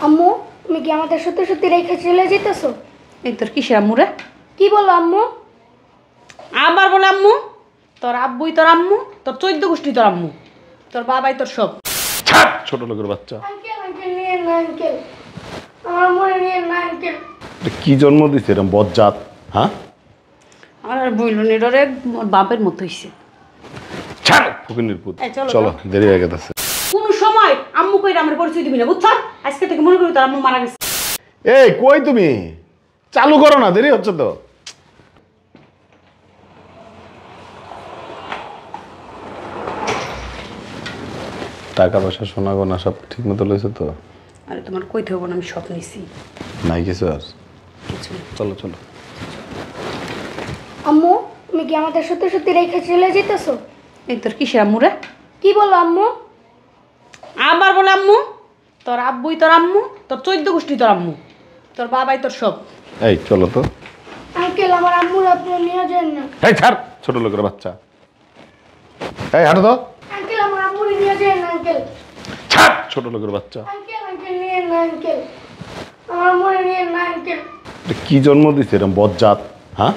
আম্মু তুমি কি আমাদের সত্যি সত্যি রেখে চলে যেতেছো? এই তোর কিসের আম্মু রে? কি বলো আম্মু? আবার বলে আম্মু? তোর আব্বুই তোর আম্মু, তোর 14 গোষ্ঠী তোর আম্মু, তোর বাবাই তোর সব। ছাড় ছোট লোকের বাচ্চা। আঙ্কেল আঙ্কেল নিয়ে না আঙ্কেল, আমার মনে নিয়ে না আঙ্কেল। এটা কি জন্ম দিছে এরকম বজ্জাত? হ্যাঁ আর বইল নি রে, মোর বাপের মতো হইছে। ছাড় ফকিনির পুত। এই চলো, চলো চলো। দেরি হয়ে গেছে। কোন সময় আম্মু কইরা আমার পরিচয় দিবি না, বুঝছ? আজকে থেকে মনে করি তোর আম্মু মারা গেছে। এই কই তুমি? চালু করো না, দেরি হচ্ছে তো। টাকা পয়সা সোনা গোনা সব ঠিক মতো লইছে তো? আরে তোমার কইতে হবো না, আমি সব নিছি। নাই কিছু আর? কিছু না। চলো চলো। আম্মু তুমি কি আমাদের সত্যি সত্যি রেখে চলে যেতেছো? এই তোর কিসের আম্মু রে? কি বলো আম্মু? আবার বলে আম্মু? তোর আব্বুই তোর আম্মু, তোর 14 গোষ্ঠী তোর আম্মু, তোর বাবাই তোর সব। এই চলো তো। আঙ্কেল আমার আম্মুর আপনি নিয়ে যান না। এই ছাড় ছোট লোকের বাচ্চা। এই হাঁটো তো। আঙ্কেল আমার আম্মুর নিয়ে যান না আঙ্কেল। ছাড় ছোট লোকের বাচ্চা। আঙ্কেল আঙ্কেল নিয়ে না আঙ্কেল, আমার মনে নিয়ে না আঙ্কেল। এটা কি জন্ম দিছে এরকম বজ্জাত? হ্যাঁ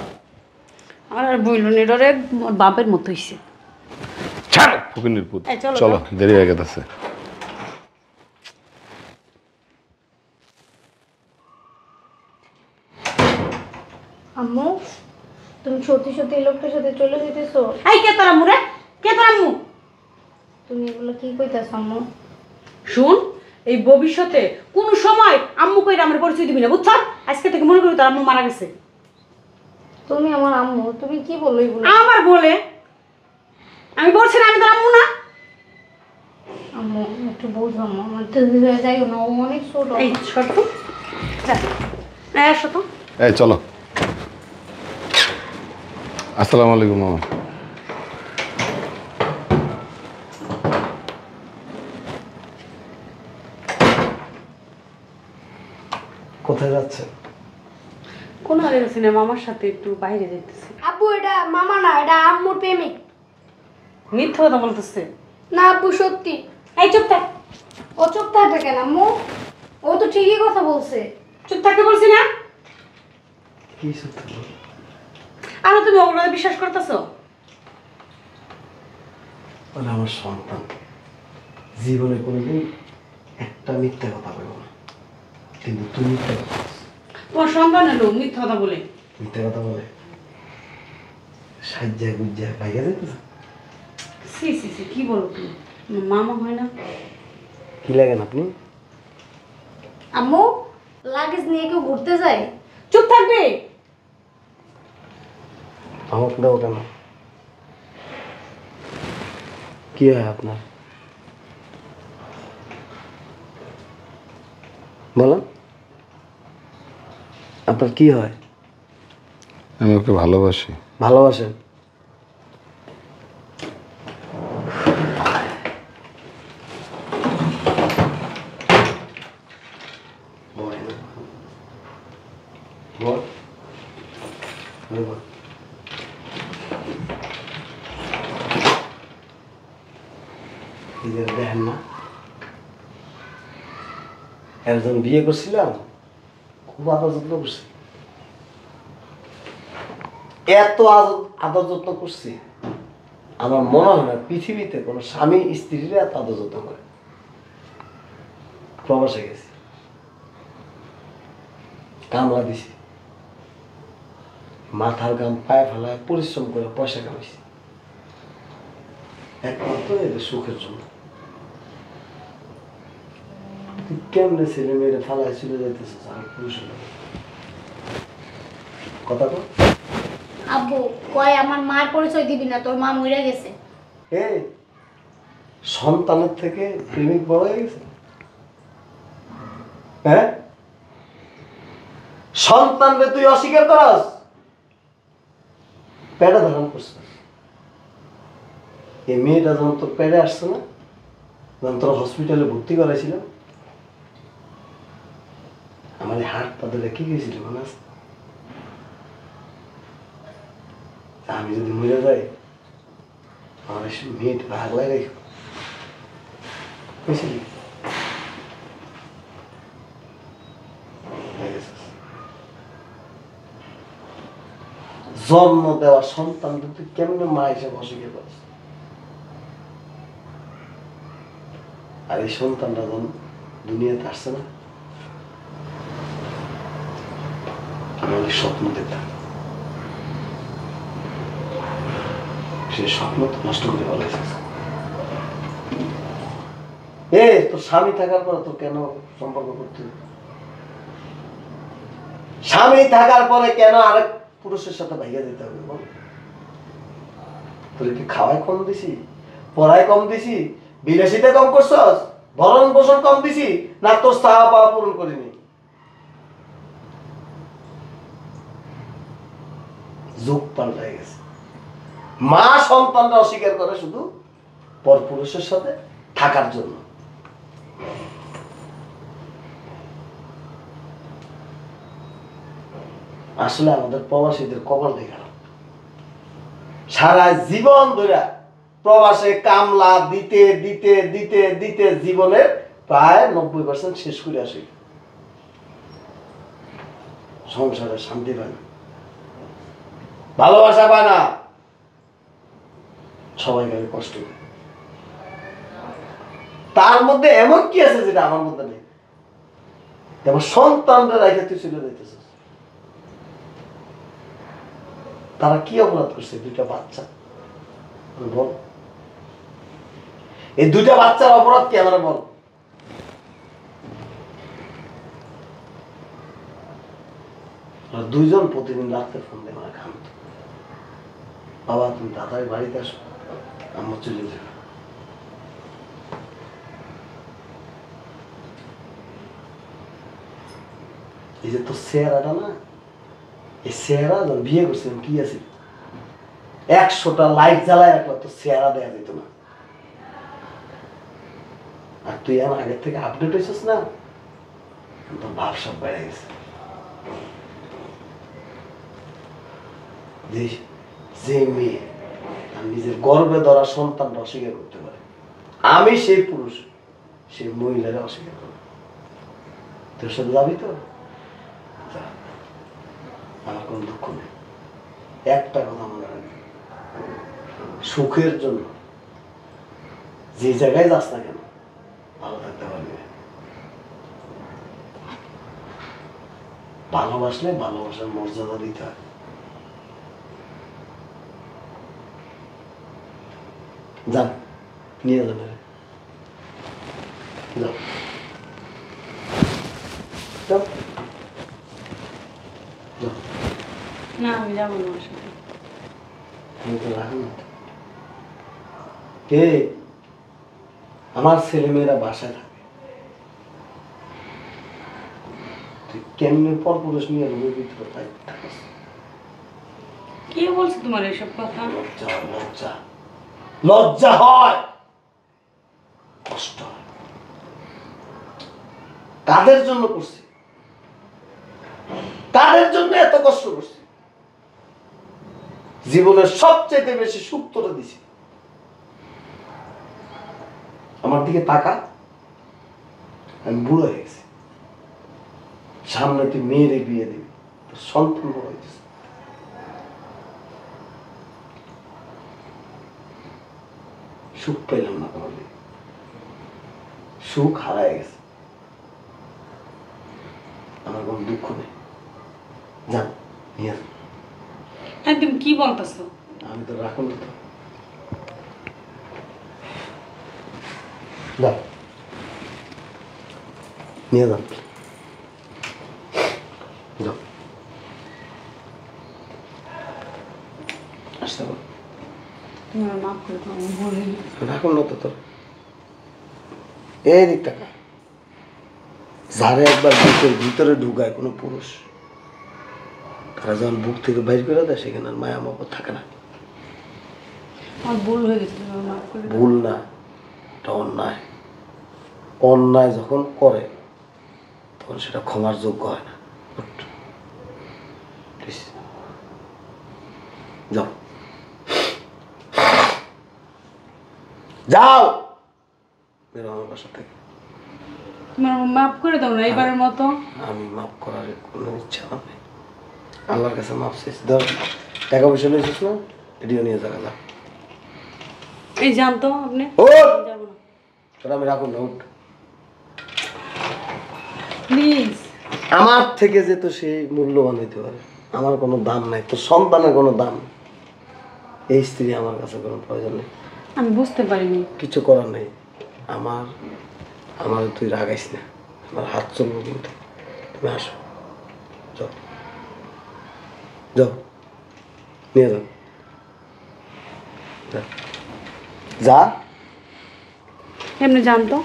আর বইল নি রে, মোর বাপের মতো হইছে। ছাড় ফকিনির পুত। এই চলো, চলো চলো। দেরি হয়ে গেছে। আম্মু তুমি সত্যি সত্যি এই লোকটার সাথে চলে যেতেছো? এই কে তোর আম্মু রে? কে তোর আম্মু? তুমি এগুলো কি কইতাছো আম্মু? শুন, এই ভবিষ্যতে কোন সময় আম্মু কইরা আমার পরিচয় দিবি না, বুঝছ? আজকে থেকে মনে করি তোর আম্মু মারা গেছে। তুমি আমার আম্মু, তুমি কি বললো এগুলো? আমার বলে আমি বলছি না আমি তোর আম্মু না? আম্মু একটু বোঝো আম্মু, আমার তো হয়ে যাই না, ও অনেক ছোট। এই ছোট যা, আসো তো। এই চলো। আসসালামু আলাইকুম মামা। কোথায় যাচ্ছে? কোন আগে গেছি না, মামার সাথে একটু বাইরে যাইতেছি। আব্বু এটা মামা না, এটা আম্মুর প্রেমিক। মিথ্যা কথা বলতেছে। না আব্বু সত্যি। এই চুপ থাক। ও চুপ থাকবে কেন আম্মু? ও তো ঠিকই কথা বলছে। চুপ থাকতে বলছি না? কি সত্য? আর তুমি ওগুলো বিশ্বাস করতেছো? বলে আমার সন্তান জীবনে কোনোদিন একটা মিথ্যা কথা বলবো না, কিন্তু তুমি মিথ্যা কথা বলছো। তোমার সন্তান এলো মিথ্যা কথা বলে। মিথ্যা কথা বলে সাজ্জায় গুজ্জায় পাইয়া যেতেছে। সি সি সি, কি বলো তুমি? মামা হয় না? কি লাগেন আপনি? আম্মু লাগেজ নিয়ে কেউ ঘুরতে যায়? চুপ থাকবে। আমাকে দাও কেন? কি হয় আপনার বলেন, আপনার কি হয়? আমি ওকে ভালোবাসি। ভালোবাসেন? দেখেন না, একজন বিয়ে করছিলাম, খুব আদর যত্ন করছি, এত আদর যত্ন করছি, আমার মনে হয় না পৃথিবীতে কোনো স্বামী স্ত্রীর এত আদর যত্ন করে। প্রবাসে গেছি, কামলা দিছি, মাথার গাম পায়ে ফেলায় পরিশ্রম করে পয়সা কামাইছি, একমাত্র এদের সুখের জন্য। কেমনে ছেলে মেয়েরা ফালায় চলে যাইতেছে পুরুষের কথা তো। আব্বু কয় আমার মার পরিচয় দিবি না, তোর মা মরে গেছে। এই সন্তানের থেকে প্রেমিক বড় হয়ে গেছে? হ্যাঁ, সন্তানকে তুই অস্বীকার করস, পেটে ধারণ করছিস। এই মেয়েটা যখন তোর পেটে আসছে না, যখন তোর হসপিটালে ভর্তি করাইছিল, আমার হাত পা ধরে কি গেছিল মনে আছে? আমি যদি মরে যাই আমার মেয়েটা ভাগলাই রেখো বুঝলি? জন্ম দেওয়া সন্তান তুই কেমনে মা হিসেবে অস্বীকার করিস? আর এই সন্তানটা যখন দুনিয়াতে আসছে না, আমি অনেক স্বপ্ন দেখতাম, সে স্বপ্ন তো নষ্ট করে বলেছে। তোর স্বামী থাকার পর তোর কেন সম্পর্ক করতে? স্বামী থাকার পরে কেন আরেক পুরুষের সাথে ভাইয়া দিতে হবে বল? তোর কি খাওয়ায় কম দিছি, পড়ায় কম দিছি, বিলাসিতা কম করছস, ভরণ পোষণ কম দিছি, না তোর চাওয়া পাওয়া পূরণ করিনি? যুগ পাল্টাই গেছে। মা সন্তানরা অস্বীকার করে শুধু পর পুরুষের সাথে থাকার জন্য। আসলে আমাদের প্রবাসীদের কপালটাই খারাপ। সারা জীবন ধরে প্রবাসে কামলা দিতে দিতে দিতে দিতে জীবনের প্রায় 90% শেষ করে আসি, সংসারে শান্তি পায় না, ভালোবাসা পায় না, সবাই খালি কষ্ট। তার মধ্যে এমন কি আছে যেটা আমার মধ্যে নেই? যেমন সন্তানরা রেখে তুই চলে যাইতেছিস। তারা কি অপরাধ করছে? দুইটা বাচ্চা, বল। এই দুইটা বাচ্চার অপরাধ কি আমরা বল? দুইজন প্রতিদিন রাতে ফোন দিয়ে আমার খান্ত, বাবা তুমি দাদার বাড়িতে আসো, আমার চলে যাবে। এই যে তোর চেহারাটা না, এই চেহারা যখন বিয়ে করছিলাম কি আছে, 100টা লাইট জ্বালায় রাখলো, তোর চেহারা দেয়া যেত না। আর তুই এখন আগের থেকে আপডেট হয়েছিস না, তোর ভাব সব বেড়ে গেছে। যে মেয়ে আর নিজের গর্বে ধরা সন্তানটা অস্বীকার করতে পারে, আমি সেই পুরুষ সেই মহিলারা অস্বীকার করবো। তোর সাথে যাবি তো? আমার কোন দুঃখ নেই। একটা কথা মনে রাখবি, সুখের জন্য যে জায়গায় যাস না কেন ভালো থাকতে পারবি। ভালোবাসলে ভালোবাসার মর্যাদা দিতে হয়। যান, নিয়ে যাবে, যাও যাও যাও। না আমি যাবো না ওর সাথে। আমি তো রাখুন না। কে? আমার ছেলেমেয়েরা বাসায় থাকে, তুই কেমনি পর পুরুষ নিয়ে রুমের ভিতরে থাকিস? কে বলছে তোমার এসব কথা? লজ্জা হয়, লজ্জা লজ্জা হয়, কষ্ট হয়। কাদের জন্য করছি? কাদের জন্য এত কষ্ট করছি? জীবনের সবচেয়ে বেশি সুখ তোরে দিছি। আমার দিকে তাকা, আমি বুড়ো হয়ে গেছি, সামনে তুই মেয়েরে বিয়ে দিবি, তোর সন্তান বড় হয়েছে, সুখ পেলাম না তোমার দিকে, সুখ হারায় গেছে। আমার কোনো দুঃখ নেই, যান নিয়ে যান। তুমি কি বলতেছো? আমি তো রাখুন তো, যান নিয়ে যান, যাও আসতে পারো। তুমি আমার মাফ করে দাও, আমি ভুল হয়ে গেছে। রাখুন না তো তোর এই দিক টাকা, যারে একবার বুকের ভিতরে ঢুকায় কোনো পুরুষ, তারা যখন বুক থেকে বাইর করে দেয় সেখানে আর মায়া মহব্বত থাকে না। আমার ভুল হয়ে গেছে, তুমি আমার মাফ করে দাও। ভুল না, এটা অন্যায়। অন্যায় যখন করে তখন সেটা ক্ষমার যোগ্য হয় না। প্লিজ যাও, যাও বেরো আমার বাসা থেকে। তুমি আমার মাফ করে দাও না এইবারের মতো। আমি মাফ করার কোনো ইচ্ছা নেই, আল্লাহর কাছে মাফ চাইছি। ধর টাকা পয়সা নিয়েছিস না, এটিও নিয়ে যাবে না। এই জানতো আপনি ও যাবো না তোরা আমি রাখুন না, উঠ। প্লিজ। আমার থেকে যে তো সেই মূল্যবান হইতে পারে, আমার কোনো দাম নাই, তোর সন্তানের কোনো দাম নেই। এই স্ত্রী আমার কাছে কোনো প্রয়োজন নেই, আমি বুঝতে পারিনি। কিছু করার নেই। আমার তুই রাগাইস না, আমার হাত চলবো কিন্তু। তুমি আসো, যাও যাও, নিয়ে যাও, যা। এমনি জানতো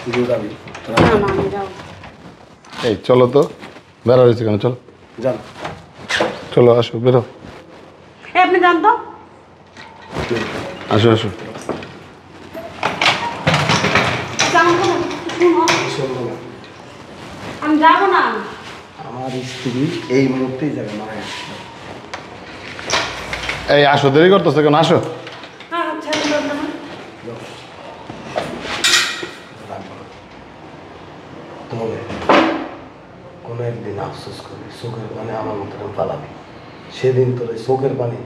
তুই যাবি, না না আমি যাও। এই চলো তো, বেরো হয়েছে কেন? চলো যান। চলো, আসো, বেরো, আপনি জানতো আসো আসো। আমি যাবো না। আমার স্ত্রী এই মুহূর্তেই যাবে মারা গেছে। এই আসো, দেরি করতেছে কেন? আসো। আচ্ছা তবে কোনো একদিন আফসোস করবি, চোখের পানি আমার মতো করে পালাবি। সেদিন তোর এই চোখের পানি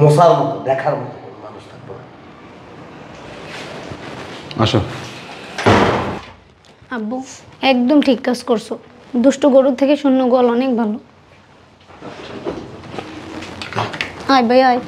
মশার মতো দেখার মতো কোনো মানুষ থাকবে না। আসো। আব্বু একদম ঠিক কাজ করছো, দুষ্ট গরুর থেকে শূন্য গোয়াল অনেক ভালো। আয় ভাই আয়।